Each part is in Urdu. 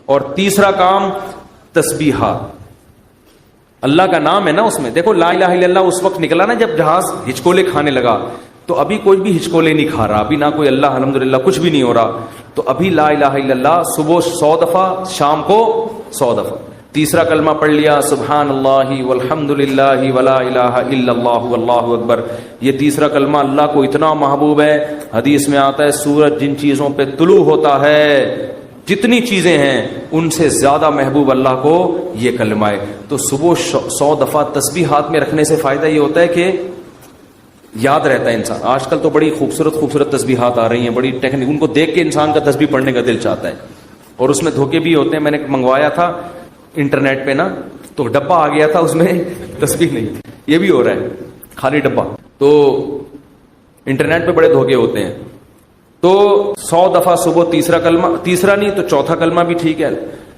اور تیسرا کام تسبیحات. اللہ کا نام ہے نا اس میں. دیکھو لا الہ الا اللہ اس وقت نکلا نا جب جہاز ہچکولے کھانے لگا, تو ابھی کوئی بھی ہچکولے نہیں کھا رہا, ابھی نہ کوئی اللہ الحمدللہ کچھ بھی نہیں ہو رہا. تو ابھی لا الہ الا اللہ صبح 100 دفعہ, شام کو 100 دفعہ. تیسرا کلمہ پڑھ لیا سبحان اللہ والحمد للہ ولا الہ الا اللہ واللہ اکبر. یہ تیسرا کلمہ اللہ کو اتنا محبوب ہے. حدیث میں آتا ہے سورج جن چیزوں پہ طلوع ہوتا ہے, جتنی چیزیں ہیں ان سے زیادہ محبوب اللہ کو یہ کلمہ ہے. تو صبح 100 دفعہ تسبیح ہاتھ میں رکھنے سے فائدہ یہ ہوتا ہے کہ یاد رہتا ہے انسان. آج کل تو بڑی خوبصورت خوبصورت تسبیحات آ رہی ہیں, بڑی ٹیکنیک, ان کو دیکھ کے انسان کا تسبیح پڑھنے کا دل چاہتا ہے, اور اس میں دھوکے بھی ہوتے ہیں. میں نے منگوایا تھا انٹرنیٹ پہ نا, تو ڈبہ آ گیا تھا اس میں تسبیح نہیں تھی. یہ بھی ہو رہا ہے, خالی ڈبہ. تو انٹرنیٹ پہ بڑے دھوکے ہوتے ہیں. تو 100 دفعہ صبح تیسرا کلمہ, تیسرا نہیں تو چوتھا کلمہ بھی ٹھیک ہے,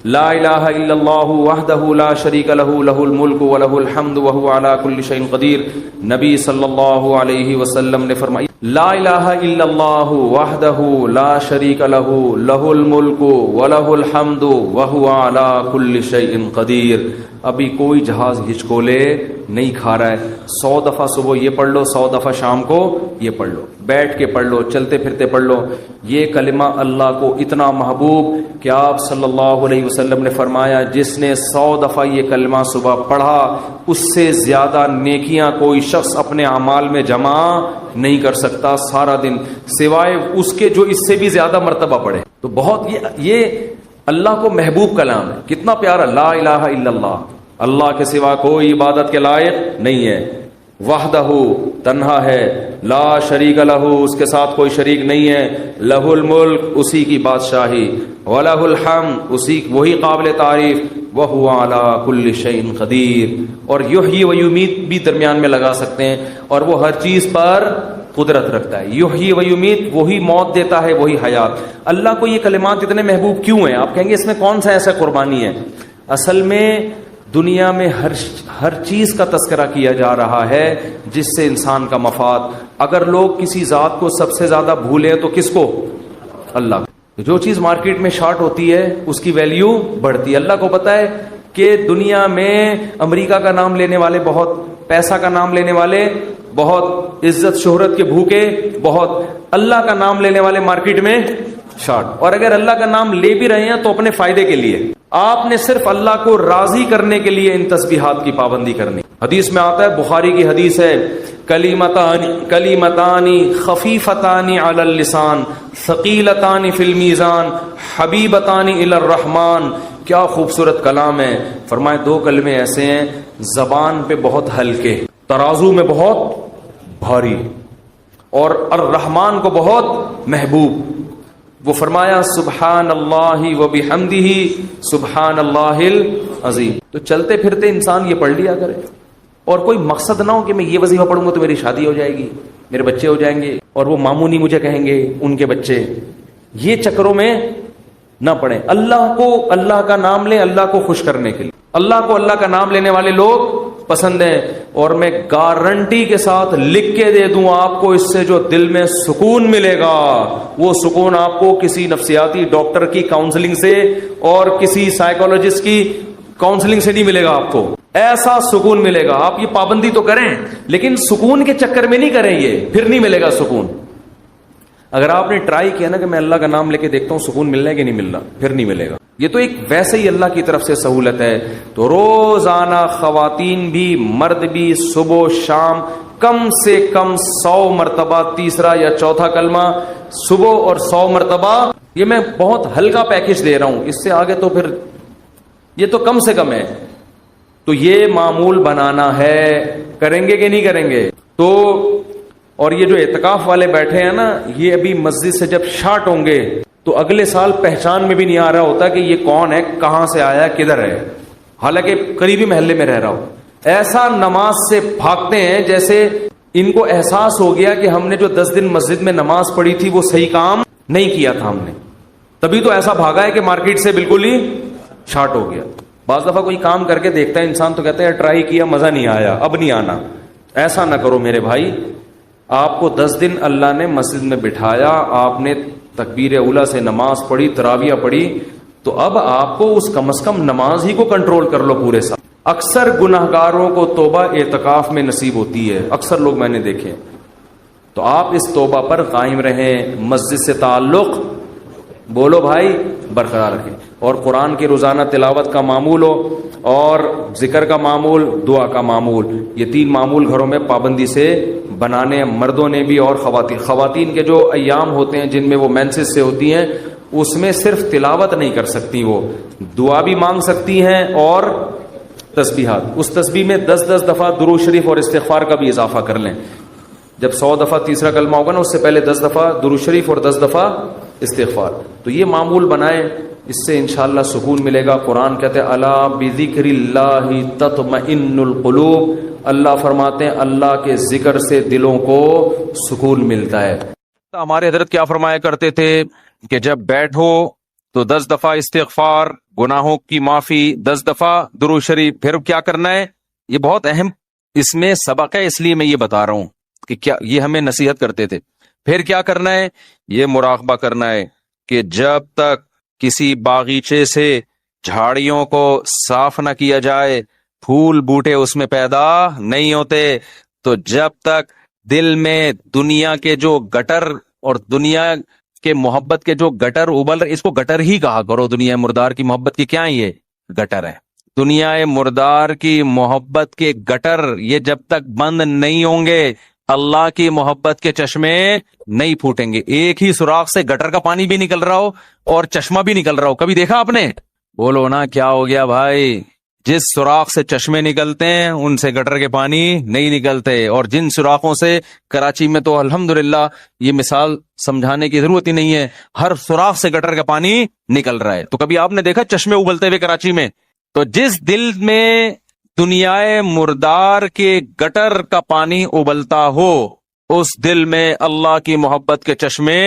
لا الہ الا اللہ وحدہ لا شریک لہ لہ الملک ولہ الحمد وہو علی کل شیء قدیر. نبی صلی اللہ علیہ وسلم نے فرمایا لا الہ الا اللہ وحدہ لا شریک لہ لہ الملک ولہ الحمد وہو علی کل شیء قدیر. ابھی کوئی جہاز ہچکولے نہیں کھا رہا ہے. 100 دفعہ صبح یہ پڑھ لو, 100 دفعہ شام کو یہ پڑھ لو, بیٹھ کے پڑھ لو, چلتے پھرتے پڑھ لو. یہ کلمہ اللہ کو اتنا محبوب کہ آپ صلی اللہ علیہ وسلم نے فرمایا جس نے 100 دفعہ یہ کلمہ صبح پڑھا اس سے زیادہ نیکیاں کوئی شخص اپنے اعمال میں جمع نہیں کر سکتا سارا دن, سوائے اس کے جو اس سے بھی زیادہ مرتبہ پڑھے. تو بہت یہ اللہ کو محبوب کلام ہے. کتنا پیارا, لا الہ الا اللہ, اللہ کے سوا کوئی عبادت کے لائق نہیں ہے, وحدہ تنہا ہے, لا شریک لہ اس کے ساتھ کوئی شریک نہیں ہے, لہ الملک اسی کی بادشاہی, ولہ الحمد اسی وہی قابل تعریف, وہو علی کل شیء قدیر. اور یحیی و یمیت بھی درمیان میں لگا سکتے ہیں, اور وہ ہر چیز پر قدرت رکھتا ہے. یحیی و یمیت, وہی موت دیتا ہے وہی حیات. اللہ کو یہ کلمات اتنے محبوب کیوں ہیں؟ آپ کہیں گے اس میں کون سا ایسا قربانی ہے؟ اصل میں دنیا میں ہر چیز کا تذکرہ کیا جا رہا ہے جس سے انسان کا مفاد. اگر لوگ کسی ذات کو سب سے زیادہ بھولیں تو کس کو؟ اللہ. جو چیز مارکیٹ میں شارٹ ہوتی ہے اس کی ویلیو بڑھتی ہے. اللہ کو پتا ہے کہ دنیا میں امریکہ کا نام لینے والے بہت, پیسہ کا نام لینے والے بہت, عزت شہرت کے بھوکے بہت, اللہ کا نام لینے والے مارکیٹ میں شارٹ. اور اگر اللہ کا نام لے بھی رہے ہیں تو اپنے فائدے کے لیے. آپ نے صرف اللہ کو راضی کرنے کے لیے ان تسبیحات کی پابندی کرنی. حدیث میں آتا ہے, بخاری کی حدیث ہے, کلیمتان خفیفتان علی اللسان ثقیلتان فی المیزان حبیبتان الی الرحمن. کیا خوبصورت کلام ہے. فرمائے 2 کلمے ایسے ہیں زبان پہ بہت ہلکے, ترازو میں بہت بھاری, اور الرحمن کو بہت محبوب. وہ فرمایا سبحان اللہ و بحمدہ سبحان اللہ العظیم. تو چلتے پھرتے انسان یہ پڑھ لیا کرے, اور کوئی مقصد نہ ہو کہ میں یہ وظیفہ پڑھوں گا تو میری شادی ہو جائے گی, میرے بچے ہو جائیں گے, اور وہ ماموں نہیں مجھے کہیں گے ان کے بچے. یہ چکروں میں نہ پڑھیں. اللہ کو, اللہ کا نام لیں اللہ کو خوش کرنے کے لیے. اللہ کو اللہ کا نام لینے والے لوگ پسند ہیں, اور میں گارنٹی کے ساتھ لکھ کے دے دوں آپ کو, اس سے جو دل میں سکون ملے گا وہ سکون آپ کو کسی نفسیاتی ڈاکٹر کی کاؤنسلنگ سے اور کسی سائیکولوجسٹ کی کاؤنسلنگ سے نہیں ملے گا. آپ کو ایسا سکون ملے گا. آپ یہ پابندی تو کریں لیکن سکون کے چکر میں نہیں کریں, یہ پھر نہیں ملے گا سکون. اگر آپ نے ٹرائی کیا نا کہ میں اللہ کا نام لے کے دیکھتا ہوں سکون ملنا ہے کہ نہیں ملنا, پھر نہیں ملے گا. یہ تو ایک ویسے ہی اللہ کی طرف سے سہولت ہے. تو روزانہ خواتین بھی مرد بھی صبح شام کم سے کم 100 مرتبہ تیسرا یا چوتھا کلمہ صبح اور 100 مرتبہ. یہ میں بہت ہلکا پیکج دے رہا ہوں, اس سے آگے تو پھر یہ تو کم سے کم ہے. تو یہ معمول بنانا ہے. کریں گے کہ نہیں کریں گے؟ تو اور یہ جو اعتکاف والے بیٹھے ہیں نا, یہ ابھی مسجد سے جب شارٹ ہوں گے تو اگلے سال پہچان میں بھی نہیں آ رہا ہوتا کہ یہ کون ہے, کہاں سے آیا, کدھر ہے, حالانکہ قریبی محلے میں رہ رہا ہو. ایسا نماز سے بھاگتے ہیں جیسے ان کو احساس ہو گیا کہ ہم نے جو 10 دن مسجد میں نماز پڑھی تھی وہ صحیح کام نہیں کیا تھا ہم نے, تبھی تو ایسا بھاگا ہے کہ مارکیٹ سے بالکل ہی شارٹ ہو گیا. بعض دفعہ کوئی کام کر کے دیکھتا ہے انسان تو کہتا ہے ٹرائی کیا مزہ نہیں آیا, اب نہیں آنا. ایسا نہ کرو میرے بھائی. آپ کو 10 دن اللہ نے مسجد میں بٹھایا, آپ نے تکبیر اولیٰ سے نماز پڑھی, تراویح پڑھی, تو اب آپ کو اس کم از کم نماز ہی کو کنٹرول کر لو پورے سال. اکثر گناہگاروں کو توبہ اعتکاف میں نصیب ہوتی ہے، اکثر لوگ میں نے دیکھے. تو آپ اس توبہ پر قائم رہیں، مسجد سے تعلق بولو بھائی برقرار رکھیں، اور قرآن کی روزانہ تلاوت کا معمول ہو، اور ذکر کا معمول، دعا کا معمول. یہ 3 معمول گھروں میں پابندی سے بنانے، مردوں نے بھی اور خواتین کے جو ایام ہوتے ہیں جن میں وہ مینسز سے ہوتی ہیں، اس میں صرف تلاوت نہیں کر سکتی، وہ دعا بھی مانگ سکتی ہیں اور تسبیحات. اس تسبیح میں 10 دفعہ درود شریف اور استغفار کا بھی اضافہ کر لیں. جب 100 دفعہ تیسرا کلمہ ہوگا نا، اس سے پہلے 10 دفعہ درود شریف اور 10 دفعہ استغفار. تو یہ معمول بنائیں، اس سے انشاءاللہ سکون ملے گا. قرآن کہتے ہیں الا بذکر اللہ تطمئن القلوب. اللہ فرماتے ہیں اللہ کے ذکر سے دلوں کو سکون ملتا ہے. ہمارے حضرت کیا فرمایا کرتے تھے کہ جب بیٹھو تو 10 دفعہ استغفار، گناہوں کی معافی، 10 دفعہ درود شریف. پھر کیا کرنا ہے، یہ بہت اہم اس میں سبق ہے، اس لیے میں یہ بتا رہا ہوں کہ کیا یہ ہمیں نصیحت کرتے تھے. پھر کیا کرنا ہے، یہ مراقبہ کرنا ہے کہ جب تک کسی باغیچے سے جھاڑیوں کو صاف نہ کیا جائے، پھول بوٹے اس میں پیدا نہیں ہوتے. تو جب تک دل میں دنیا کے جو گٹر اور دنیا کے محبت کے جو گٹر ابل رہے، اس کو گٹر ہی کہا کرو. دنیا مردار کی محبت کی کیا یہ گٹر ہے. دنیا مردار کی محبت کے گٹر یہ جب تک بند نہیں ہوں گے، اللہ کی محبت کے چشمے نہیں پھوٹیں گے. ایک ہی سوراخ سے گٹر کا پانی بھی نکل رہا ہو اور چشمہ بھی نکل رہا ہو. کبھی دیکھا آپ نے؟ بولو نا کیا ہو گیا بھائی. جس سوراخ سے چشمے نکلتے ہیں ان سے گٹر کے پانی نہیں نکلتے. اور جن سوراخوں سے کراچی میں تو الحمدللہ یہ مثال سمجھانے کی ضرورت ہی نہیں ہے، ہر سوراخ سے گٹر کا پانی نکل رہا ہے. تو کبھی آپ نے دیکھا چشمے ابلتے ہوئے کراچی میں؟ تو جس دل میں دنیا مردار کے گٹر کا پانی ابلتا ہو، اس دل میں اللہ کی محبت کے چشمے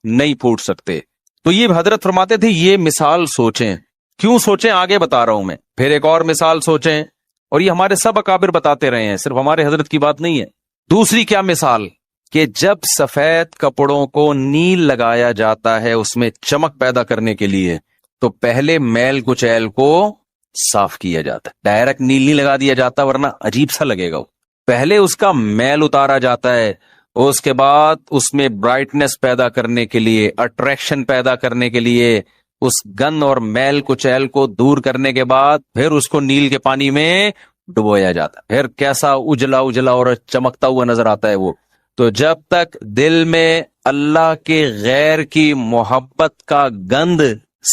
نہیں پھوٹ سکتے. تو یہ حضرت فرماتے تھے یہ مثال سوچیں. کیوں سوچیں آگے بتا رہا ہوں میں. پھر ایک اور مثال سوچیں، اور یہ ہمارے سب اکابر بتاتے رہے ہیں، صرف ہمارے حضرت کی بات نہیں ہے. دوسری کیا مثال کہ جب سفید کپڑوں کو نیل لگایا جاتا ہے اس میں چمک پیدا کرنے کے لیے، تو پہلے میل کچیل کو صاف کیا جاتا ہے. ڈائریکٹ نیل نہیں لگا دیا جاتا ورنہ عجیب سا لگے گا. پہلے اس کا میل اتارا جاتا ہے، اس کے بعد اس میں برائٹنس پیدا کرنے کے لیے، اٹریکشن پیدا کرنے کے لیے، اس گند اور میل کچیل کو دور کرنے کے بعد پھر اس کو نیل کے پانی میں ڈبویا جاتا ہے. پھر کیسا اجلا اجلا اور چمکتا ہوا نظر آتا ہے وہ. تو جب تک دل میں اللہ کے غیر کی محبت کا گند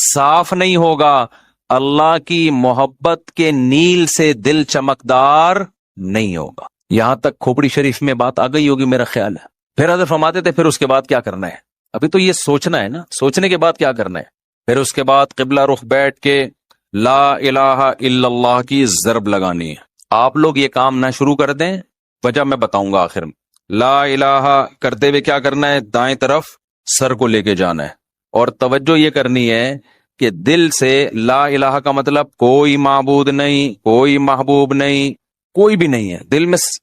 صاف نہیں ہوگا، اللہ کی محبت کے نیل سے دل چمکدار نہیں ہوگا. یہاں تک کھوپڑی شریف میں بات آ گئی ہوگی میرا خیال ہے. پھر حضرت فرماتے تھے پھر اس کے بعد کیا کرنا ہے. ابھی تو یہ سوچنا ہے نا، سوچنے کے بعد کیا کرنا ہے. پھر اس کے بعد قبلہ رخ بیٹھ کے لا الہ الا اللہ کی ضرب لگانی ہے. آپ لوگ یہ کام نہ شروع کر دیں، وجہ میں بتاؤں گا آخر میں. لا الہ کرتے ہوئے کیا کرنا ہے، دائیں طرف سر کو لے کے جانا ہے، اور توجہ یہ کرنی ہے کہ دل سے لا الہ کا مطلب کوئی معبود نہیں، کوئی محبوب نہیں، کوئی بھی نہیں ہے.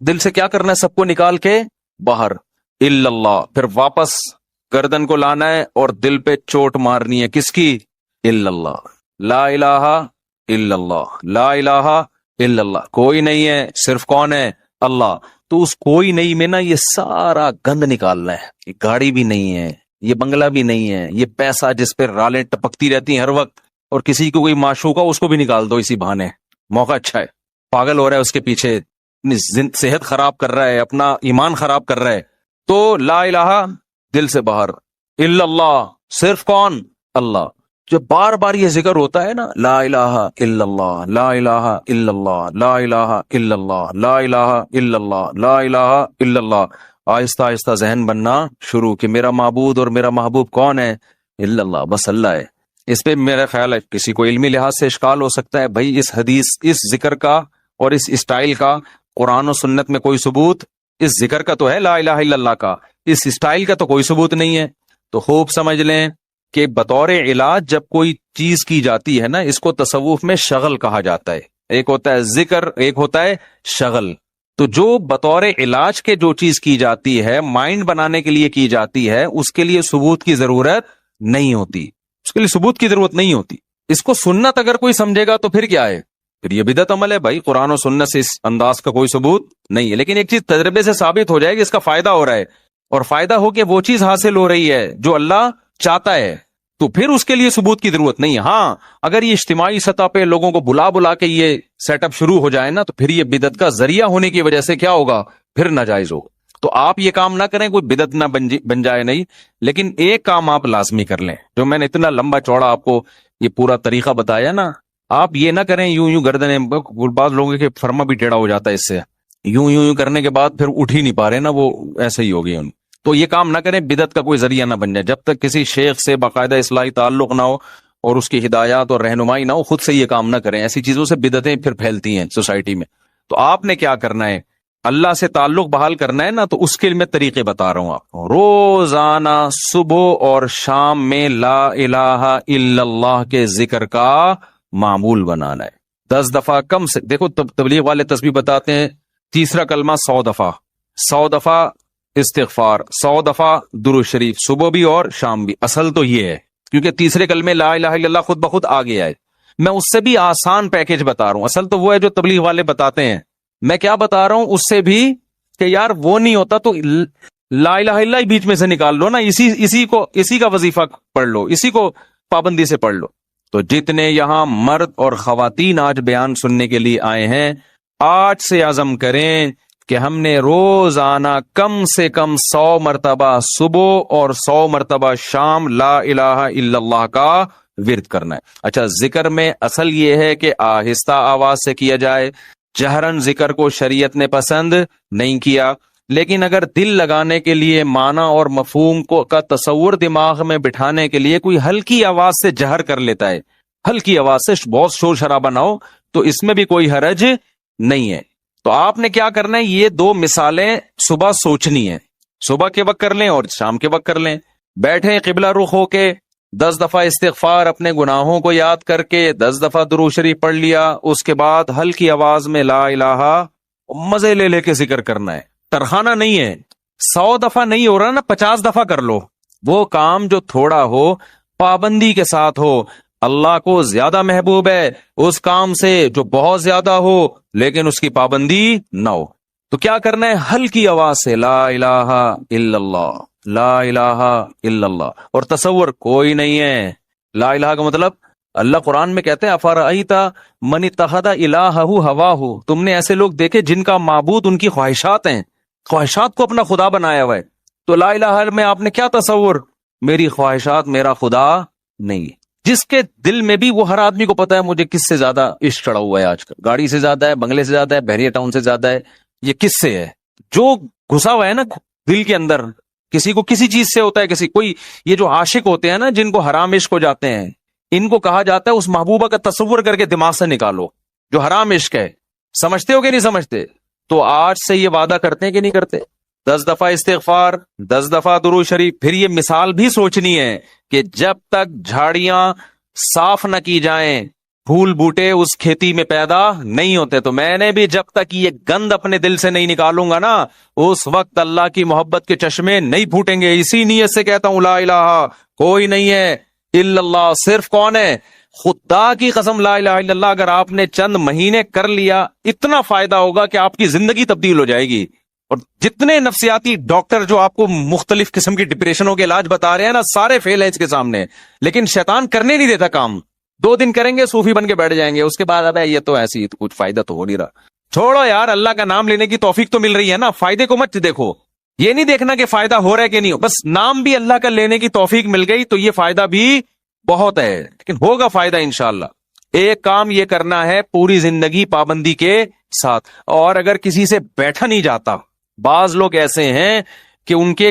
دل سے کیا کرنا ہے، سب کو نکال کے باہر الا اللہ. پھر واپس گردن کو لانا ہے اور دل پہ چوٹ مارنی ہے. کس کی؟ الا اللہ. لا الہ الا اللہ، لا الہ الا اللہ. کوئی نہیں ہے، صرف کون ہے؟ اللہ. تو اس کوئی نہیں میں نا یہ سارا گند نکالنا ہے. یہ گاڑی بھی نہیں ہے، یہ بنگلہ بھی نہیں ہے، یہ پیسہ جس پہ رالیں ٹپکتی رہتی ہیں ہر وقت، اور کسی کو کوئی معشوق ہو اس کو بھی نکال دو اسی بہانے. موقع اچھا ہے، پاگل ہو رہا ہے اس کے پیچھے، اپنی صحت خراب کر رہا ہے، اپنا ایمان خراب کر رہا ہے. تو لا الہ دل سے باہر، الا اللہ صرف کون؟ اللہ. جو بار بار یہ ذکر ہوتا ہے نا، لا الہ الا اللہ، لا الہ الا اللہ، لا الہ الا اللہ، لا الہ الا اللہ، لا الہ الا اللہ. آہستہ آہستہ ذہن بننا شروع کہ میرا معبود اور میرا محبوب کون ہے؟ الا اللہ، بس اللہ ہے. اس پہ میرا خیال ہے کسی کو علمی لحاظ سے اشکال ہو سکتا ہے، بھائی اس حدیث، اس ذکر کا اور اس اسٹائل کا قرآن و سنت میں کوئی ثبوت؟ اس ذکر کا تو ہے لا الہ الا اللہ کا، اس اسٹائل کا تو کوئی ثبوت نہیں ہے. تو خوب سمجھ لیں کہ بطور علاج جب کوئی چیز کی جاتی ہے نا، اس کو تصوف میں شغل کہا جاتا ہے. ایک ہوتا ہے ذکر، ایک ہوتا ہے شغل. تو جو بطور علاج کے جو چیز کی جاتی ہے، مائنڈ بنانے کے لیے کی جاتی ہے، اس کے لیے ثبوت کی ضرورت نہیں ہوتی، اس کے لیے ثبوت کی ضرورت نہیں ہوتی. اس کو سنت اگر کوئی سمجھے گا تو پھر کیا ہے؟ پھر یہ بدعت عمل ہے بھائی. قرآن و سنت سے اس انداز کا کوئی ثبوت نہیں ہے. لیکن ایک چیز تجربے سے ثابت ہو جائے کہ اس کا فائدہ ہو رہا ہے، اور فائدہ ہو کے وہ چیز حاصل ہو رہی ہے جو اللہ چاہتا ہے، تو پھر اس کے لیے ثبوت کی ضرورت نہیں ہے. ہاں اگر یہ اجتماعی سطح پہ لوگوں کو بلا کے یہ سیٹ اپ شروع ہو جائے نا، تو پھر یہ بدعت کا ذریعہ ہونے کی وجہ سے کیا ہوگا؟ پھر ناجائز ہوگا. تو آپ یہ کام نہ کریں، کوئی بدعت نہ بن جائے نہیں. لیکن ایک کام آپ لازمی کر لیں، جو میں نے اتنا لمبا چوڑا آپ کو یہ پورا طریقہ بتایا نا، آپ یہ نہ کریں یوں گردنیں. بعض لوگوں کے فرما بھی ٹیڑھا ہو جاتا ہے اس سے، یوں کرنے کے بعد پھر اٹھ ہی نہیں پا رہے نا، وہ ایسے ہی ہو گئی ان. تو یہ کام نہ کریں، بدعت کا کوئی ذریعہ نہ بن جائے. جب تک کسی شیخ سے باقاعدہ اصلاحی تعلق نہ ہو اور اس کی ہدایات اور رہنمائی نہ ہو، خود سے یہ کام نہ کریں. ایسی چیزوں سے بدعتیں پھر پھیلتی ہیں سوسائٹی میں. تو آپ نے کیا کرنا ہے؟ اللہ سے تعلق بحال کرنا ہے نا، تو اس کے لیے میں طریقے بتا رہا ہوں آپ کو. روزانہ صبح اور شام میں لا الہ الا اللہ کے ذکر کا معمول بنانا ہے. 10 دفعہ کم سے. دیکھو تبلیغ والے تسبیح بتاتے ہیں، تیسرا کلمہ 100 دفعہ، 100 دفعہ استغفار، 100 دفعہ درود شریف، صبح بھی اور شام بھی. اصل تو یہ ہے، کیونکہ تیسرے کلمے لا الہ الا اللہ خود بخود آ گیا ہے. میں اس سے بھی آسان پیکج بتا رہا ہوں. اصل تو وہ ہے جو تبلیغ والے بتاتے ہیں. میں کیا بتا رہا ہوں اس سے بھی، کہ یار وہ نہیں ہوتا تو لا الہ الا اللہ ہی بیچ میں سے نکال لو نا، اسی کا وظیفہ پڑھ لو، اسی کو پابندی سے پڑھ لو. تو جتنے یہاں مرد اور خواتین آج بیان سننے کے لیے آئے ہیں، آج سے عزم کریں کہ ہم نے روزانہ کم سے کم 100 مرتبہ صبح اور 100 مرتبہ شام لا الہ الا اللہ کا ورد کرنا ہے. اچھا، ذکر میں اصل یہ ہے کہ آہستہ آواز سے کیا جائے. جہرن ذکر کو شریعت نے پسند نہیں کیا، لیکن اگر دل لگانے کے لیے، معنی اور مفہوم کا تصور دماغ میں بٹھانے کے لیے کوئی ہلکی آواز سے جہر کر لیتا ہے، ہلکی آواز سے بہت شور شرابہ نہ ہو، تو اس میں بھی کوئی حرج نہیں ہے. تو آپ نے کیا کرنا ہے؟ یہ 2 مثالیں صبح سوچنی ہے. صبح کے وقت کر لیں اور شام کے وقت کر لیں. بیٹھیں قبلہ رخ ہو کے، 10 دفعہ استغفار اپنے گناہوں کو یاد کر کے، 10 دفعہ درود شریف پڑھ لیا. اس کے بعد ہلکی آواز میں لا الہ، مزے لے کے ذکر کرنا ہے. ترخانہ نہیں ہے. 100 دفعہ نہیں ہو رہا نا، 50 دفعہ کر لو. وہ کام جو تھوڑا ہو پابندی کے ساتھ ہو. اللہ کو زیادہ محبوب ہے اس کام سے جو بہت زیادہ ہو لیکن اس کی پابندی نہ ہو. تو کیا کرنا ہے؟ ہلکی آواز سے لا الہ الا اللہ، لا الہ الا اللہ. اور تصور کوئی نہیں ہے. لا الہ کا مطلب اللہ قرآن میں کہتے ہیں افرأیت من اتخذ الہہ ہواہ. تم نے ایسے لوگ دیکھے جن کا معبود ان کی خواہشات ہیں، خواہشات کو اپنا خدا بنایا ہوا ہے. تو لا الہ میں آپ نے کیا تصور؟ میری خواہشات میرا خدا نہیں. جس کے دل میں بھی، وہ ہر آدمی کو پتا ہے مجھے کس سے زیادہ عشق چڑھا ہوا ہے آج کل. گاڑی سے زیادہ ہے، بنگلے سے زیادہ ہے، بحریہ ٹاؤن سے زیادہ ہے. یہ کس سے ہے؟ جو گھسا ہوا ہے نا دل کے اندر. کسی کو کسی چیز سے ہوتا ہے، کسی کوئی. یہ جو عاشق ہوتے ہیں نا، جن کو حرام عشق ہو جاتے ہیں، ان کو کہا جاتا ہے اس محبوبہ کا تصور کر کے دماغ سے نکالو جو حرام عشق ہے. سمجھتے ہو کہ نہیں سمجھتے؟ تو آج سے یہ وعدہ کرتے ہیں کہ نہیں کرتے؟ 10 دفعہ استغفار، 10 دفعہ درود شریف. پھر یہ مثال بھی سوچنی ہے کہ جب تک جھاڑیاں صاف نہ کی جائیں، پھول بوٹے اس کھیتی میں پیدا نہیں ہوتے. تو میں نے بھی جب تک یہ گند اپنے دل سے نہیں نکالوں گا نا، اس وقت اللہ کی محبت کے چشمے نہیں پھوٹیں گے. اسی نیت سے کہتا ہوں لا الہ کوئی نہیں ہے الا اللہ. صرف کون ہے؟ خدا کی قسم لا الہ الا اللہ اگر آپ نے چند مہینے کر لیا، اتنا فائدہ ہوگا کہ آپ کی زندگی تبدیل ہو جائے گی. اور جتنے نفسیاتی ڈاکٹر جو آپ کو مختلف قسم کی ڈپریشنوں کے علاج بتا رہے ہیں نا، سارے فیل ہیں اس کے سامنے. لیکن شیطان کرنے نہیں دیتا کام. 2 دن کریں گے صوفی بن کے بیٹھ جائیں گے، اس کے بعد اب یہ تو ایسی کچھ فائدہ تو ہو نہیں رہا. چھوڑو یار، اللہ کا نام لینے کی توفیق تو مل رہی ہے نا. فائدے کو مت دیکھو، یہ نہیں دیکھنا کہ فائدہ ہو رہا ہے کہ نہیں ہو. بس نام بھی اللہ کا لینے کی توفیق مل گئی تو یہ فائدہ بھی بہت ہے. لیکن ہوگا فائدہ انشاءاللہ. ایک کام یہ کرنا ہے پوری زندگی پابندی کے ساتھ. اور اگر کسی سے بیٹھا نہیں جاتا، بعض لوگ ایسے ہیں کہ ان کے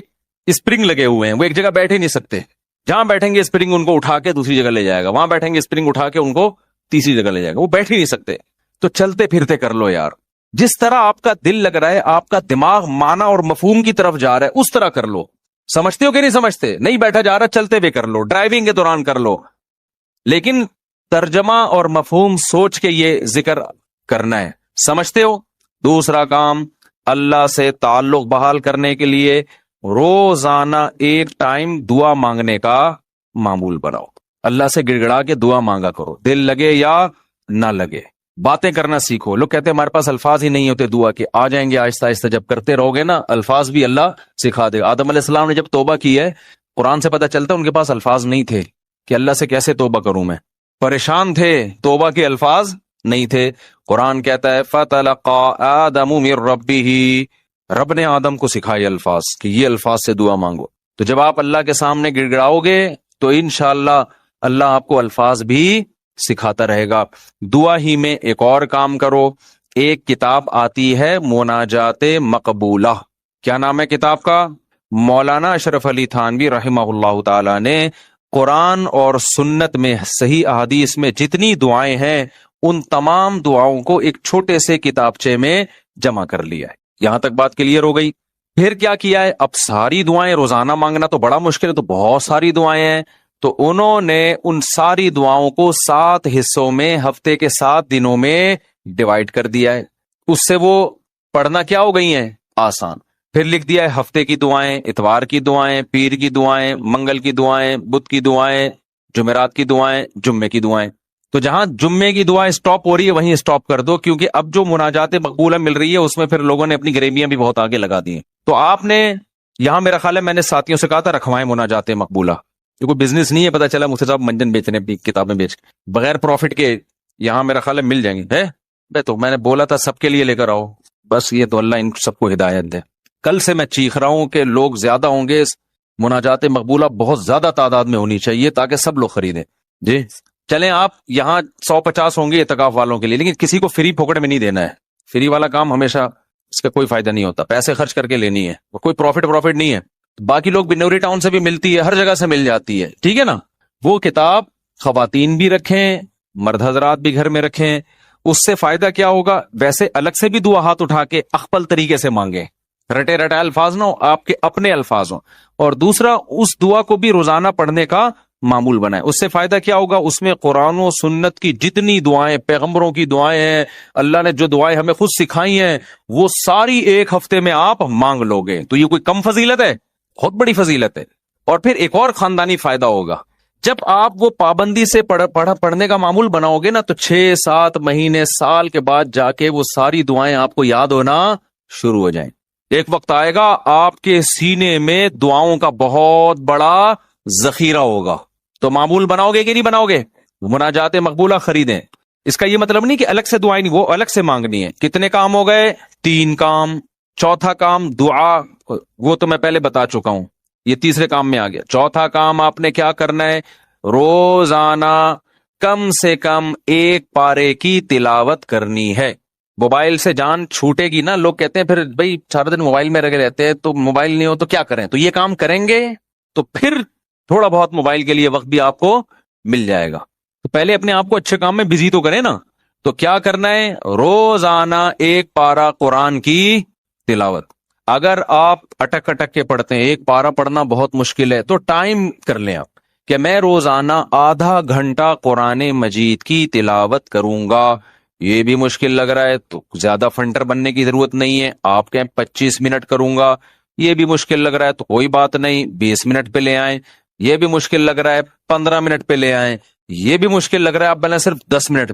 اسپرنگ لگے ہوئے ہیں، وہ ایک جگہ بیٹھے نہیں سکتے. جہاں بیٹھیں گے اسپرنگ ان کو اٹھا کے دوسری جگہ لے جائے گا، وہاں بیٹھیں گے اسپرنگ اٹھا کے ان کو تیسری جگہ لے جائے گا. وہ بیٹھ ہی نہیں سکتے. تو چلتے پھرتے کر لو یار. جس طرح آپ کا دل لگ رہا ہے، آپ کا دماغ معنی اور مفہوم کی طرف جا رہا ہے، اس طرح کر لو. سمجھتے ہو کہ نہیں سمجھتے؟ نہیں بیٹھا جا رہا، چلتے ہوئے کر لو، ڈرائیونگ کے دوران کر لو. لیکن ترجمہ اور مفہوم سوچ کے یہ ذکر کرنا ہے. سمجھتے ہو؟ دوسرا کام، اللہ سے تعلق بحال کرنے کے لیے روزانہ ایک ٹائم دعا مانگنے کا معمول بناؤ. اللہ سے گڑ گڑا کے دعا مانگا کرو، دل لگے یا نہ لگے. باتیں کرنا سیکھو. لوگ کہتے ہیں ہمارے پاس الفاظ ہی نہیں ہوتے دعا کے، آ جائیں گے آہستہ آہستہ. جب کرتے رہو گے نا الفاظ بھی اللہ سکھا دے گا. آدم علیہ السلام نے جب توبہ کی ہے، قرآن سے پتہ چلتا ہے ان کے پاس الفاظ نہیں تھے کہ اللہ سے کیسے توبہ کروں. میں پریشان تھے، توبہ کے الفاظ نہیں تھے. قرآن کہتا ہے فَتَلَقَّى آدَمُ مِن رَبِّهِ، رب نے آدم کو سکھائے الفاظ کہ یہ الفاظ سے دعا مانگو. تو جب آپ اللہ کے سامنے گڑ گڑاؤ گے تو انشاءاللہ اللہ آپ کو الفاظ بھی سکھاتا رہے گا. دعا ہی میں ایک اور کام کرو. ایک کتاب آتی ہے مناجات مقبولہ. کیا نام ہے کتاب کا؟ مولانا اشرف علی تھانوی رحمہ اللہ تعالی نے قرآن اور سنت میں صحیح احادیث میں جتنی دعائیں ہیں ان تمام دعاؤں کو ایک چھوٹے سے کتابچے میں جمع کر لیا ہے. یہاں تک بات کلیئر ہو گئی. پھر کیا کیا ہے؟ اب ساری دعائیں روزانہ مانگنا تو بڑا مشکل ہے، تو بہت ساری دعائیں ہیں، تو انہوں نے ان ساری دعاؤں کو 7 حصوں میں ہفتے کے 7 دنوں میں ڈیوائیڈ کر دیا ہے. اس سے وہ پڑھنا کیا ہو گئی ہیں؟ آسان. پھر لکھ دیا ہے ہفتے کی دعائیں، اتوار کی دعائیں، پیر کی دعائیں، منگل کی دعائیں، بدھ کی دعائیں، جمعرات کی دعائیں، جمعے کی دعائیں. تو جہاں جمعے کی دعائیں سٹاپ ہو رہی ہے وہیں سٹاپ کر دو، کیونکہ اب جو مناجات مقبولہ مل رہی ہے اس میں پھر لوگوں نے اپنی غریبیاں بھی بہت آگے لگا دی ہیں. تو آپ نے یہاں میرا خیال ہے میں نے ساتھیوں سے کہا تھا رکھوائیں مناجات مقبولہ. یہ کوئی بزنس نہیں ہے، پتا چلا مفتی صاحب منجن بیچنے اپنی کتابیں بیچ بغیر پروفٹ کے. یہاں میرا خیال ہے مل جائیں گے. تو میں نے بولا تھا سب کے لیے لے کر آؤ. بس یہ تو اللہ ان سب کو ہدایت دے. کل سے میں چیخ رہا ہوں کہ لوگ زیادہ ہوں گے، مناجات مقبولہ بہت زیادہ تعداد میں ہونی چاہیے تاکہ سب لوگ خریدیں. جی چلیں، آپ یہاں 150 ہوں گے اعتکاف والوں کے لیے، لیکن کسی کو فری پھوکٹ میں نہیں دینا ہے. فری والا کام ہمیشہ اس کا کوئی فائدہ نہیں ہوتا، پیسے خرچ کر کے لینی ہے، کوئی پروفٹ نہیں ہے. باقی لوگ بنوری ٹاؤن سے بھی ملتی ہے، ہر جگہ سے مل جاتی ہے، ٹھیک ہے نا. وہ کتاب خواتین بھی رکھیں، مرد حضرات بھی گھر میں رکھیں. اس سے فائدہ کیا ہوگا؟ ویسے الگ سے بھی دعا ہاتھ اٹھا کے اخپل طریقے سے مانگیں، رٹے رٹائے الفاظ نہ ہو، آپ کے اپنے الفاظ ہوں. اور دوسرا اس دعا کو بھی روزانہ پڑھنے کا معمول بنائیں. اس سے فائدہ کیا ہوگا؟ اس میں قرآن و سنت کی جتنی دعائیں، پیغمبروں کی دعائیں ہیں، اللہ نے جو دعائیں ہمیں خود سکھائی ہیں، وہ ساری ایک ہفتے میں آپ مانگ لو گے. تو یہ کوئی کم فضیلت ہے؟ بہت بڑی فضیلت ہے. اور پھر ایک اور خاندانی فائدہ ہوگا، جب آپ وہ پابندی سے پڑھنے کا معمول بناؤ گے نا تو 6-7 مہینے، سال کے بعد جا کے وہ ساری دعائیں آپ کو یاد ہونا شروع ہو جائیں. ایک وقت آئے گا آپ کے سینے میں دعاؤں کا بہت بڑا ذخیرہ ہوگا. تو معمول بناؤ گے کہ نہیں بناؤ گے؟ مناجات مقبولہ خریدیں. اس کا یہ مطلب نہیں کہ الگ سے دعائیں نہیں، وہ الگ سے مانگنی ہے. کتنے کام ہو گئے؟ 3 کام. چوتھا کام دعا، وہ تو میں پہلے بتا چکا ہوں، یہ تیسرے کام میں آ گیا. چوتھا کام آپ نے کیا کرنا ہے؟ روزانہ کم سے کم 1 پارے کی تلاوت کرنی ہے. موبائل سے جان چھوٹے گی نا. لوگ کہتے ہیں پھر بھائی سارا دن موبائل میں لگے رہتے ہیں، تو موبائل نہیں ہو تو کیا کریں؟ تو یہ کام کریں گے تو پھر تھوڑا بہت موبائل کے لیے وقت بھی آپ کو مل جائے گا. تو پہلے اپنے آپ کو اچھے کام میں بزی تو کریں نا. تو کیا کرنا ہے؟ روزانہ 1 پارہ قرآن کی تلاوت. اگر آپ اٹک کے پڑھتے ہیں، 1 پارہ پڑھنا بہت مشکل ہے، تو ٹائم کر لیں آپ کہ میں روزانہ آدھا گھنٹہ قرآن مجید کی تلاوت کروں گا. یہ بھی مشکل لگ رہا ہے تو زیادہ فنٹر بننے کی ضرورت نہیں ہے. آپ کہیں 25 منٹ کروں گا، یہ بھی مشکل لگ رہا ہے تو کوئی بات نہیں، 20 منٹ پہ لے آئیں. یہ بھی مشکل لگ رہا ہے 15 منٹ پہ لے آئیں. یہ بھی مشکل لگ رہا ہے آپ بولیں صرف 10 منٹ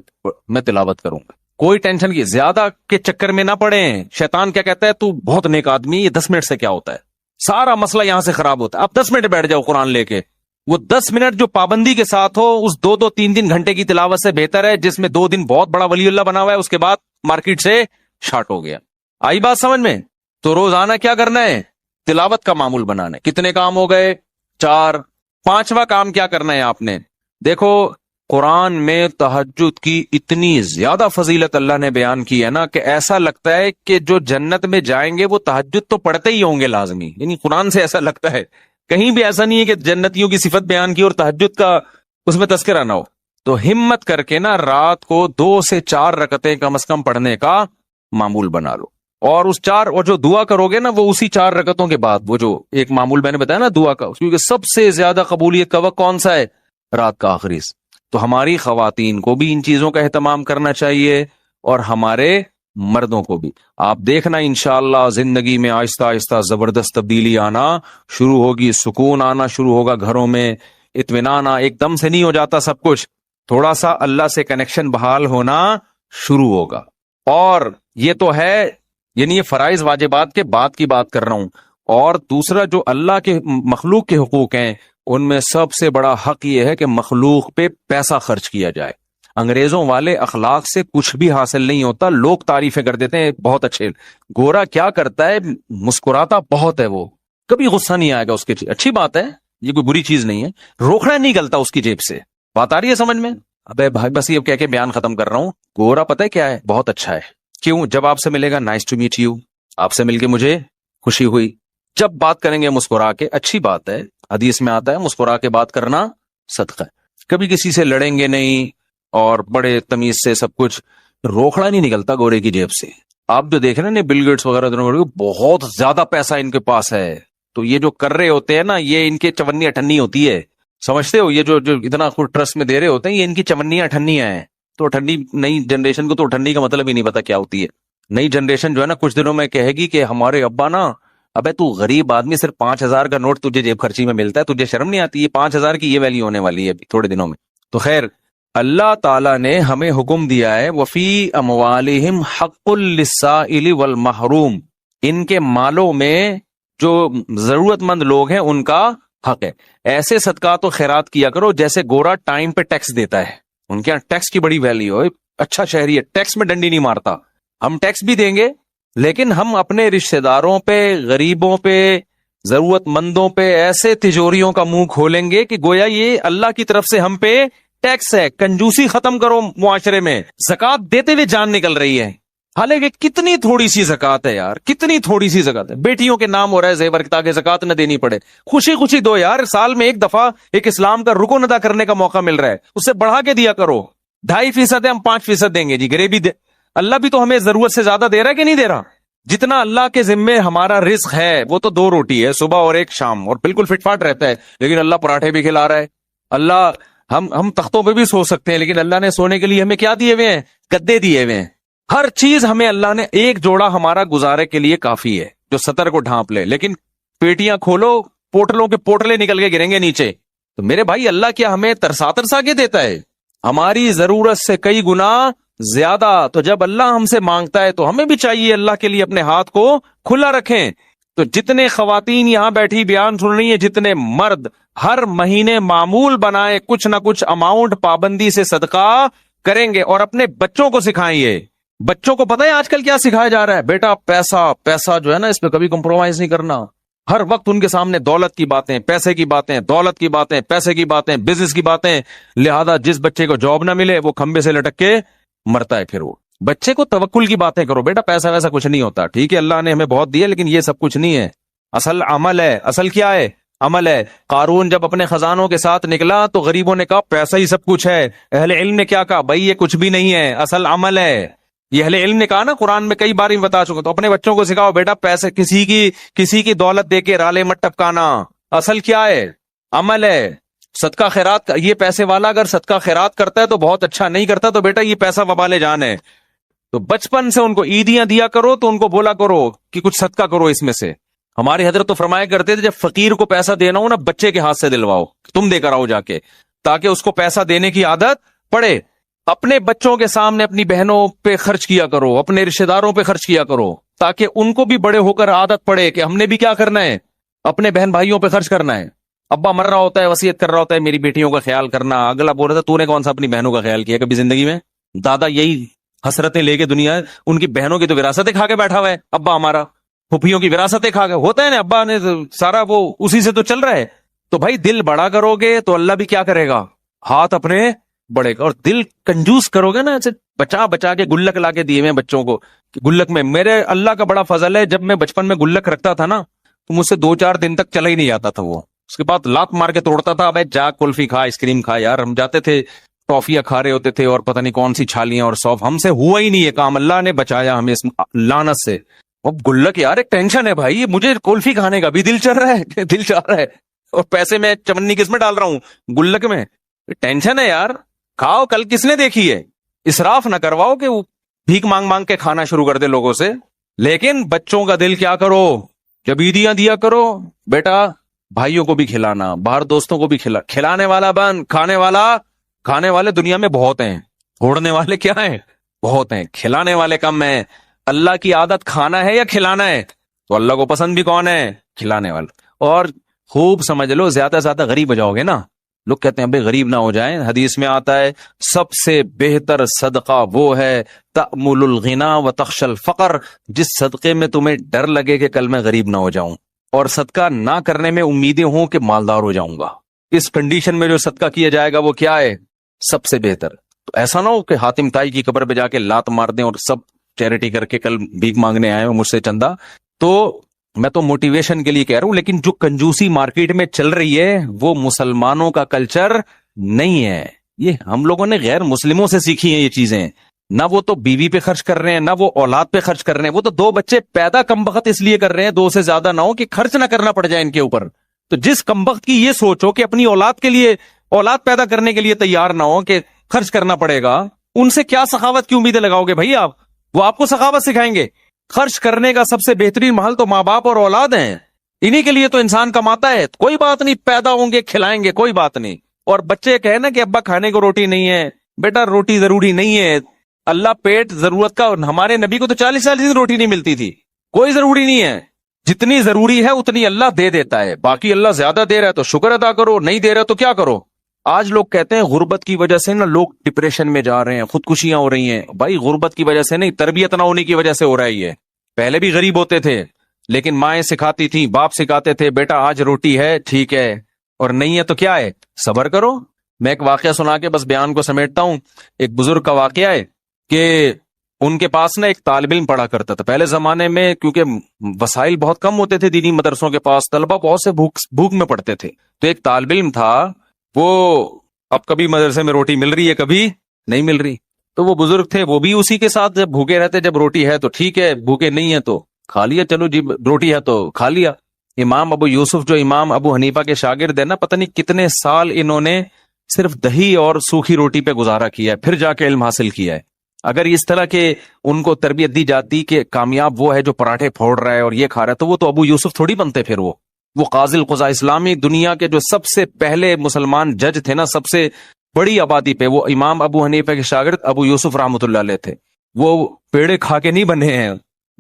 میں تلاوت کروں گا. کوئی ٹینشن کی زیادہ کے چکر میں نہ پڑیں. شیطان کیا کہتا ہے؟ تو بہت نیک آدمی، یہ 10 منٹ سے کیا ہوتا ہے؟ سارا مسئلہ یہاں سے خراب ہوتا ہے. آپ 10 منٹ بیٹھ جاؤ قرآن لے کے. وہ 10 منٹ جو پابندی کے ساتھ ہو، اس 2-3 گھنٹے کی تلاوت سے بہتر ہے جس میں 2 دن بہت بڑا ولی اللہ بنا ہوا ہے، اس کے بعد مارکیٹ سے شارٹ ہو گیا. آئی بات سمجھ میں؟ تو روزانہ کیا کرنا ہے؟ تلاوت کا معمول بنانا ہے. کتنے کام ہو گئے؟ 4. 5واں کام کیا کرنا ہے آپ نے؟ دیکھو قرآن میں تہجد کی اتنی زیادہ فضیلت اللہ نے بیان کی ہے نا کہ ایسا لگتا ہے کہ جو جنت میں جائیں گے وہ تہجد تو پڑھتے ہی ہوں گے لازمی. یعنی قرآن سے ایسا لگتا ہے، کہیں بھی ایسا نہیں ہے کہ جنتیوں کی صفت بیان کی اور تہجد کا اس میں تذکرہ نہ ہو. تو ہمت کر کے نا رات کو 2 سے 4 رکعتیں کم از کم پڑھنے کا معمول بنا لو. اور اس 4 اور جو دعا کرو گے نا وہ اسی 4 رکعتوں کے بعد، وہ جو ایک معمول میں نے بتایا نا دعا کا، کیونکہ سب سے زیادہ قبولیت کا وقت کون سا ہے؟ رات کا آخری. تو ہماری خواتین کو بھی ان چیزوں کا اہتمام کرنا چاہیے اور ہمارے مردوں کو بھی. آپ دیکھنا انشاءاللہ زندگی میں آہستہ آہستہ زبردست تبدیلی آنا شروع ہوگی، سکون آنا شروع ہوگا گھروں میں. اطمینان ایک دم سے نہیں ہو جاتا سب کچھ، تھوڑا سا اللہ سے کنیکشن بحال ہونا شروع ہوگا. اور یہ تو ہے، یعنی یہ فرائض واجبات کے بعد کی بات کر رہا ہوں. اور دوسرا جو اللہ کے مخلوق کے حقوق ہیں، ان میں سب سے بڑا حق یہ ہے کہ مخلوق پہ پیسہ خرچ کیا جائے. انگریزوں والے اخلاق سے کچھ بھی حاصل نہیں ہوتا، لوگ تعریفیں کر دیتے ہیں بہت اچھے. گورا کیا کرتا ہے، مسکراتا بہت ہے، وہ کبھی غصہ نہیں آئے گا اس کے. اچھی بات ہے، یہ کوئی بری چیز نہیں ہے. روکڑا نہیں گلتا اس کی جیب سے. بات آ رہی ہے سمجھ میں؟ ابے بھائی بس یہ کہہ کے بیان ختم کر رہا ہوں. گورا پتہ ہے کیا ہے، بہت اچھا ہے. کیوں؟ جب آپ سے ملے گا نائس ٹو میٹ یو، آپ سے مل کے مجھے خوشی ہوئی. جب بات کریں گے مسکرا کے، اچھی بات ہے، حدیث میں آتا ہے مسکرا کے بات کرنا صدقہ ہے. کبھی کسی سے لڑیں گے نہیں اور بڑے تمیز سے سب کچھ. روکڑا نہیں نکلتا گورے کی جیب سے. آپ جو دیکھ رہے ہیں بل گیٹس وغیرہ بہت زیادہ پیسہ ان کے پاس ہے، تو یہ جو کر رہے ہوتے ہیں نا، یہ ان کے چونی اٹھنی ہوتی ہے. سمجھتے ہو؟ یہ جو اتنا خود ٹرسٹ میں دے رہے ہوتے ہیں، یہ ان کی چونیاں اٹھنیاں ہیں. تو اٹھنی نئی جنریشن کو تو اٹھنی کا مطلب ہی نہیں پتا کیا ہوتی ہے. نئی جنریشن جو ہے نا کچھ دنوں میں کہے گی کہ ہمارے ابا نا، ابے تو غریب آدمی، صرف 5,000 کا نوٹ تجھے جیب خرچی میں ملتا ہے، تجھے شرم نہیں آتی؟ یہ 5,000 کی یہ ویلیو ہونے والی ہے تھوڑے دنوں میں. تو خیر، اللہ تعالیٰ نے ہمیں حکم دیا ہے وَفِي أَمْوَالِهِمْ حَقٌّ لِلسَّائِلِ وَالْمَحْرُومِ، ان کے مالوں میں جو ضرورت مند لوگ ہیں ان کا حق ہے. ایسے صدقات و خیرات کیا کرو جیسے گورا ٹائم پہ ٹیکس دیتا ہے. ان کے یہاں ٹیکس کی بڑی ویلیو ہے. اچھا شہری ہے، ٹیکس میں ڈنڈی نہیں مارتا. ہم ٹیکس بھی دیں گے لیکن ہم اپنے رشتہ داروں پہ، غریبوں پہ، ضرورت مندوں پہ ایسے تجوریوں کا منہ کھولیں گے کہ گویا یہ اللہ کی طرف سے ہم پہ ٹیکس ہے. کنجوسی ختم کرو معاشرے میں. زکات دیتے ہوئے جان نکل رہی ہے، حالانکہ کتنی تھوڑی سی زکات ہے یار، کتنی تھوڑی سی زکات ہے. بیٹیوں کے نام ہو رہا ہے زیور تاکہ زکات نہ دینی پڑے. خوشی خوشی دو یار، سال میں ایک دفعہ ایک اسلام کا رکن ادا کرنے کا موقع مل رہا ہے، اس سے بڑھا کے دیا کرو. 2.5% ہے، ہم 5% دیں گے جی. غریبی اللہ بھی تو ہمیں ضرورت سے زیادہ دے رہا ہے کہ نہیں دے رہا؟ جتنا اللہ کے ذمے ہمارا رزق ہے وہ تو 2 روٹی ہے، صبح اور ایک شام، اور بالکل فٹ فاٹ رہتا ہے. لیکن اللہ پراٹھے بھی کھلا رہا ہے. اللہ ہم تختوں پہ بھی سو سکتے ہیں، لیکن اللہ نے سونے کے لیے ہمیں کیا دیے ہوئے ہیں؟ گدے دیے ہوئے ہیں. ہر چیز ہمیں اللہ نے، ایک جوڑا ہمارا گزارے کے لیے کافی ہے جو سطر کو ڈھانپ لے. لیکن پیٹیاں کھولو، پوٹلوں کے پوٹلے نکل کے گریں گے نیچے. تو میرے بھائی اللہ کیا ہمیں ترسا ترسا کے دیتا ہے؟ ہماری ضرورت سے کئی گنا زیادہ. تو جب اللہ ہم سے مانگتا ہے تو ہمیں بھی چاہیے اللہ کے لیے اپنے ہاتھ کو کھلا رکھیں. تو جتنے خواتین یہاں بیٹھی بیان سن رہی ہیں، جتنے مرد، ہر مہینے معمول بنائے کچھ نہ کچھ اماؤنٹ پابندی سے صدقہ کریں گے، اور اپنے بچوں کو سکھائیں. بچوں کو پتہ ہے آج کل کیا سکھایا جا رہا ہے؟ بیٹا پیسہ جو ہے نا، اس پہ کبھی کمپرومائز نہیں کرنا. ہر وقت ان کے سامنے دولت کی باتیں، پیسے کی باتیں، دولت کی باتیں، پیسے کی باتیں، بزنس کی باتیں. لہذا جس بچے کو جاب نہ ملے وہ کھمبے سے لٹک کے مرتا ہے. پھر وہ بچے کو توکل کی باتیں کرو. بیٹا پیسہ ویسا کچھ نہیں ہوتا، ٹھیک ہے اللہ نے ہمیں بہت دیا لیکن یہ سب کچھ نہیں ہے. اصل عمل ہے. اصل کیا ہے؟ عمل ہے. قارون جب اپنے خزانوں کے ساتھ نکلا تو غریبوں نے کہا پیسہ ہی سب کچھ ہے. اہل علم نے کیا کہا؟ بھائی یہ کچھ بھی نہیں ہے، اصل عمل ہے. یہ اہل علم نے کہا نا، قرآن میں کئی بار بتا چکا. تو اپنے بچوں کو سکھاؤ بیٹا پیسے کسی کی دولت دے کے رالے مت ٹپکانا. اصل کیا ہے؟ عمل ہے. صدقہ خیرات. یہ پیسے والا اگر صدقہ خیرات کرتا ہے تو بہت اچھا، نہیں کرتا تو بیٹا یہ پیسہ وبال جان ہے. تو بچپن سے ان کو عیدیاں دیا کرو تو ان کو بولا کرو کہ کچھ صدقہ کرو اس میں سے. ہماری حضرت تو فرمایا کرتے تھے جب فقیر کو پیسہ دینا ہو نا، بچے کے ہاتھ سے دلواؤ، تم دے کر آؤ جا کے، تاکہ اس کو پیسہ دینے کی عادت پڑے. اپنے بچوں کے سامنے اپنی بہنوں پہ خرچ کیا کرو، اپنے رشتہ داروں پہ خرچ کیا کرو، تاکہ ان کو بھی بڑے ہو کر عادت پڑے کہ ہم نے بھی کیا کرنا ہے، اپنے بہن بھائیوں پہ خرچ کرنا ہے. ابا مر رہا ہوتا ہے، وصیت کر رہا ہوتا ہے میری بیٹیوں کا خیال کرنا، اگلا بول رہا تھا تو نے کون سا اپنی بہنوں کا خیال کیا کبھی زندگی میں؟ دادا یہی حسرتیں لے کے دنیا، ان کی بہنوں کی تو وراثتیں کھا کے بیٹھا ہوا ہے ابا ہمارا، پھوپھیوں کی وراثتیں کھا کے. ہوتا ہے نا، ابا نے سارا وہ اسی سے تو چل رہا ہے. تو بھائی دل بڑا کرو گے تو اللہ بھی کیا کرے گا؟ ہاتھ اپنے بڑے گا. اور دل کنجوس کرو گے نا، ایسے بچا بچا کے گلک لا کے دیے میں بچوں کو. گلک میں میرے اللہ کا بڑا فضل ہے، جب میں بچپن میں گلک رکھتا تھا نا تو مجھ سے 2-4 دن تک چلا ہی نہیں جاتا تھا وہ. اس کے بعد لات مار کے توڑتا تھا. بھائی جا کلفی کھا، آئس کریم کھا. یار ہم جاتے تھے ٹافیاں کھا رہے ہوتے تھے اور پتہ نہیں کون سی چھالیاں اور سوف. ہم سے ہوا ہی نہیں یہ کام، اللہ نے بچایا ہمیں اس لعنت سے. اب گلک یار ایک ٹینشن ہے بھائی، مجھے کلفی کھانے کا بھی دل چل رہا ہے، دل چاہ رہا ہے، اور پیسے میں چمنی کس میں ڈال رہا ہوں؟ گلک میں. ٹینشن ہے یار. کھاؤ، کل کس نے دیکھی ہے؟ اسراف نہ کرواؤ کہ وہ بھیک مانگ مانگ کے کھانا شروع کر دے لوگوں سے. لیکن بچوں کا دل کیا کرو، جب عیدیاں دیا کرو بیٹا بھائیوں کو بھی کھلانا, باہر دوستوں کو بھی کھلانے والا بن, کھانے والے دنیا میں بہت ہیں, پھوڑنے والے کیا ہیں, بہت ہیں, کھلانے والے کم ہیں. اللہ کی عادت کھانا ہے یا کھلانا ہے؟ تو اللہ کو پسند بھی کون ہے؟ کھلانے والا. اور خوب سمجھ لو, زیادہ سے زیادہ غریب ہو جاؤ گے نا, لوگ کہتے ہیں بھائی غریب نہ ہو جائیں, حدیث میں آتا ہے سب سے بہتر صدقہ وہ ہے تأمل الغنا و تخشى الفقر, جس صدقے میں تمہیں ڈر لگے کہ کل میں غریب نہ ہو جاؤں, اور صدقہ نہ کرنے میں امیدیں ہوں کہ مالدار ہو جاؤں گا. اس کنڈیشن میں جو صدقہ کیا جائے گا وہ کیا ہے؟ سب سے بہتر. تو ایسا نہ ہو کہ حاتم طائی کی قبر پہ جا کے لات مار دیں اور سب چیریٹی کر کے کل بھیک مانگنے آئے ہو مجھ سے چندہ. تو میں تو موٹیویشن کے لیے کہہ رہا ہوں, لیکن جو کنجوسی مارکیٹ میں چل رہی ہے وہ مسلمانوں کا کلچر نہیں ہے. یہ ہم لوگوں نے غیر مسلموں سے سیکھی ہیں یہ چیزیں. نہ وہ تو بیوی پہ خرچ کر رہے ہیں, نہ وہ اولاد پہ خرچ کر رہے ہیں, وہ تو 2 بچے پیدا کم بخت اس لیے کر رہے ہیں 2 سے زیادہ نہ ہو کہ خرچ نہ کرنا پڑ جائے ان کے اوپر. تو جس کم بخت کی یہ سوچو کہ اپنی اولاد کے لیے, اولاد پیدا کرنے کے لیے تیار نہ ہو کہ خرچ کرنا پڑے گا, ان سے کیا سخاوت کی امیدیں لگاؤ گے بھائی آپ؟ وہ آپ کو سخاوت سکھائیں گے؟ خرچ کرنے کا سب سے بہترین محل تو ماں باپ اور اولاد ہیں, انہی کے لیے تو انسان کماتا ہے. کوئی بات نہیں, پیدا ہوں گے کھلائیں گے, کوئی بات نہیں. اور بچے کہیں نا کہ ابا کھانے کو روٹی نہیں ہے, بیٹا روٹی ضروری نہیں ہے, اللہ پیٹ ضرورت کا. ہمارے نبی کو تو 40 دن روٹی نہیں ملتی تھی. کوئی ضروری نہیں ہے, جتنی ضروری ہے اتنی اللہ دے دیتا ہے, باقی اللہ زیادہ دے رہا ہے تو شکر ادا کرو, نہیں دے رہا تو کیا کرو. آج لوگ کہتے ہیں غربت کی وجہ سے نا لوگ ڈپریشن میں جا رہے ہیں, خودکشیاں ہو رہی ہیں. بھائی غربت کی وجہ سے نہیں, تربیت نہ ہونے کی وجہ سے ہو رہا ہے یہ. پہلے بھی غریب ہوتے تھے لیکن مائیں سکھاتی تھیں, باپ سکھاتے تھے, بیٹا آج روٹی ہے ٹھیک ہے, اور نہیں ہے تو کیا ہے, صبر کرو. میں ایک واقعہ سنا کے بس بیان کو سمیٹتا ہوں. ایک بزرگ کا واقعہ ہے کہ ان کے پاس نا ایک طالب علم پڑھا کرتا تھا. پہلے زمانے میں کیونکہ وسائل بہت کم ہوتے تھے دینی مدرسوں کے پاس, طلبہ بہت سے بھوک میں پڑتے تھے. تو ایک طالب علم تھا, وہ اب کبھی مدرسے میں روٹی مل رہی ہے, کبھی نہیں مل رہی. تو وہ بزرگ تھے, وہ بھی اسی کے ساتھ جب بھوکے رہتے, جب روٹی ہے تو ٹھیک ہے, بھوکے نہیں ہے تو کھا لیا, چلو جی روٹی ہے تو کھا لیا. امام ابو یوسف جو امام ابو حنیفہ کے شاگرد ہیں نا, پتہ نہیں کتنے سال انہوں نے صرف دہی اور سوکھی روٹی پہ گزارا کیا ہے, پھر جا کے علم حاصل کیا ہے. اگر اس طرح کے ان کو تربیت دی جاتی کہ کامیاب وہ ہے جو پراٹھے پھوڑ رہا ہے اور یہ کھا رہا ہے, تو وہ تو ابو یوسف تھوڑی بنتے. پھر وہ قاضی القضاء, اسلامی دنیا کے جو سب سے پہلے مسلمان جج تھے نا, سب سے بڑی آبادی پہ, وہ امام ابو حنیفہ کے شاگرد ابو یوسف رحمۃ اللہ علیہ تھے. وہ پیڑے کھا کے نہیں بنے ہیں,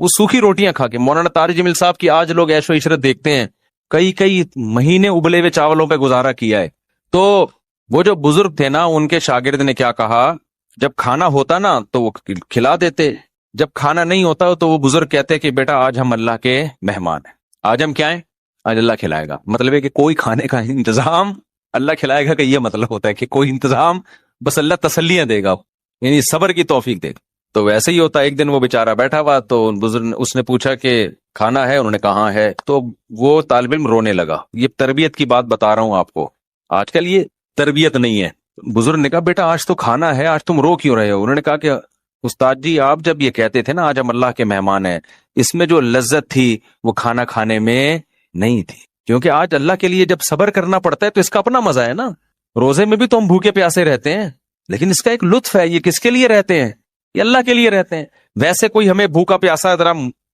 وہ سوکھی روٹیاں کھا کے. مولانا طارق جمیل صاحب کی آج لوگ عیش و عشرت دیکھتے ہیں, کئی مہینے ابلے ہوئے چاولوں پہ گزارا کیا ہے. تو وہ جو بزرگ تھے نا, ان کے شاگرد نے کیا کہا, جب کھانا ہوتا نا تو وہ کھلا دیتے, جب کھانا نہیں ہوتا تو وہ بزرگ کہتے کہ بیٹا آج ہم اللہ کے مہمان ہیں, آج ہم کیا ہیں, آج اللہ کھلائے گا. مطلب ہے کہ کوئی کھانے کا انتظام, اللہ کھلائے گا, کہ یہ مطلب ہوتا ہے کہ کوئی انتظام, بس اللہ تسلیاں دے گا, یعنی صبر کی توفیق دے گا. تو ویسے ہی ہوتا. ایک دن وہ بیچارہ بیٹھا ہوا, تو بزرگ اس نے پوچھا کہ کھانا ہے, انہوں نے کہا ہے. تو وہ طالب علم رونے لگا. یہ تربیت کی بات بتا رہا ہوں آپ کو, آج کل یہ تربیت نہیں ہے. بزرگ نے کہا بیٹا آج تو کھانا ہے, آج تم رو کیوں رہے ہو؟ انہوں نے کہا کہ استاد جی آپ جب یہ کہتے تھے نا آج ہم اللہ کے مہمان ہیں, اس میں جو لذت تھی وہ کھانا کھانے میں نہیں تھی, کیونکہ آج اللہ کے لیے جب صبر کرنا پڑتا ہے تو اس کا اپنا مزہ ہے نا. روزے میں بھی تو ہم بھوکے پیاسے رہتے ہیں, لیکن اس کا ایک لطف ہے. یہ کس کے لیے رہتے ہیں؟ یہ اللہ کے لیے رہتے ہیں. ویسے کوئی ہمیں بھوکا پیاسا ذرا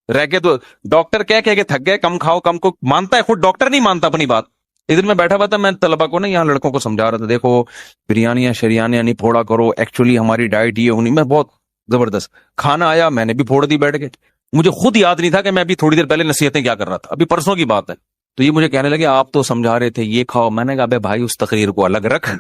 رہ کے تو ڈاکٹر کہہ کے تھک گئے, کم کھاؤ, کم کو مانتا ہے, خود ڈاکٹر نہیں مانتا اپنی بات. ایک دن میں بیٹھا ہوا تھا, میں طلبا کو نا یہاں لڑکوں کو سمجھا رہا تھا, دیکھو بریانیاں شریانیاں نہیں پھوڑا کرو, ایکچولی ہماری ڈائٹ یہ ہونی. میں بہت زبردست کھانا آیا, میں نے بھی پھوڑ دی بیٹھ کے. مجھے خود یاد نہیں تھا کہ میں ابھی تھوڑی دیر پہلے نصیحتیں کیا کر رہا تھا, ابھی پرسوں کی بات ہے. تو یہ مجھے کہنے لگے آپ تو سمجھا رہے تھے یہ کھاؤ. میں نے کہا بے بھائی اس تقریر کو الگ رکھ,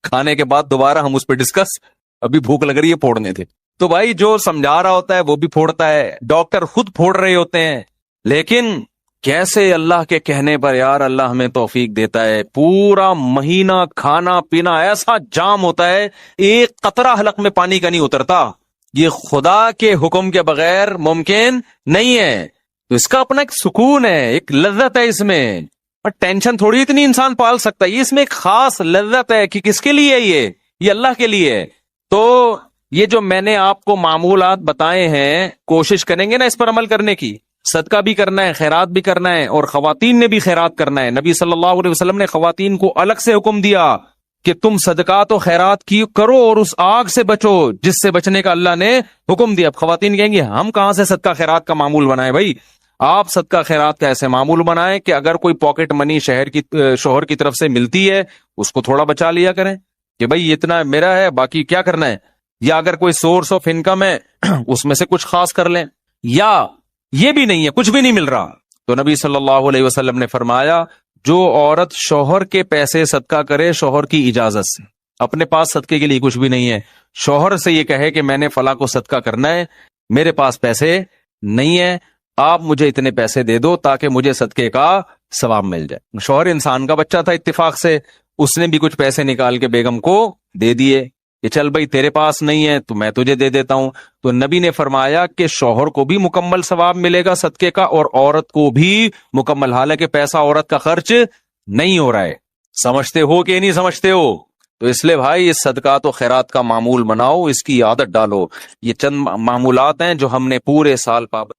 کھانے کے بعد دوبارہ ہم اس پہ ڈسکس, ابھی بھوک لگ رہی ہے, پھوڑنے تھے. تو بھائی جو سمجھا رہا ہوتا ہے وہ بھی پھوڑتا ہے, ڈاکٹر خود پھوڑ رہے ہوتے ہیں. لیکن کیسے اللہ کے کہنے پر یار اللہ ہمیں توفیق دیتا ہے, پورا مہینہ کھانا پینا ایسا جام ہوتا ہے, ایک قطرہ حلق میں پانی کا نہیں اترتا. یہ خدا کے حکم کے بغیر ممکن نہیں ہے. تو اس کا اپنا ایک سکون ہے, ایک لذت ہے اس میں, اور ٹینشن تھوڑی اتنی انسان پال سکتا ہے. اس میں ایک خاص لذت ہے کہ کس کے لیے ہے, یہ اللہ کے لیے ہے. تو یہ جو میں نے آپ کو معمولات بتائے ہیں, کوشش کریں گے نا اس پر عمل کرنے کی. صدقہ بھی کرنا ہے, خیرات بھی کرنا ہے, اور خواتین نے بھی خیرات کرنا ہے. نبی صلی اللہ علیہ وسلم نے خواتین کو الگ سے حکم دیا کہ تم صدقات و خیرات کی کرو اور اس آگ سے بچو جس سے بچنے کا اللہ نے حکم دیا. اب خواتین کہیں گی ہم کہاں سے صدقہ خیرات کا معمول بنائے بھائی, آپ صدقہ خیرات کا ایسے معمول بنائیں کہ اگر کوئی پاکٹ منی شوہر کی طرف سے ملتی ہے اس کو تھوڑا بچا لیا کریں کہ بھائی اتنا میرا ہے باقی کیا کرنا ہے، یا اگر کوئی سورس آف انکم ہے اس میں سے کچھ خاص کر لیں، یا یہ بھی نہیں ہے کچھ بھی نہیں مل رہا تو نبی صلی اللہ علیہ وسلم نے فرمایا جو عورت شوہر کے پیسے صدقہ کرے شوہر کی اجازت سے، اپنے پاس صدقے کے لیے کچھ بھی نہیں ہے، شوہر سے یہ کہے کہ میں نے فلاں کو صدقہ کرنا ہے، میرے پاس پیسے نہیں ہے، آپ مجھے اتنے پیسے دے دو تاکہ مجھے صدقے کا ثواب مل جائے۔ شوہر انسان کا بچہ تھا، اتفاق سے اس نے بھی کچھ پیسے نکال کے بیگم کو دے دیے کہ چل بھائی تیرے پاس نہیں ہے تو میں تجھے دے دیتا ہوں، تو نبی نے فرمایا کہ شوہر کو بھی مکمل ثواب ملے گا صدقے کا اور عورت کو بھی مکمل، حالانکہ پیسہ عورت کا خرچ نہیں ہو رہا ہے۔ سمجھتے ہو کہ نہیں سمجھتے ہو؟ تو اس لیے بھائی اس صدقات و خیرات کا معمول بناؤ، اس کی عادت ڈالو۔ یہ چند معمولات ہیں جو ہم نے پورے سال پابند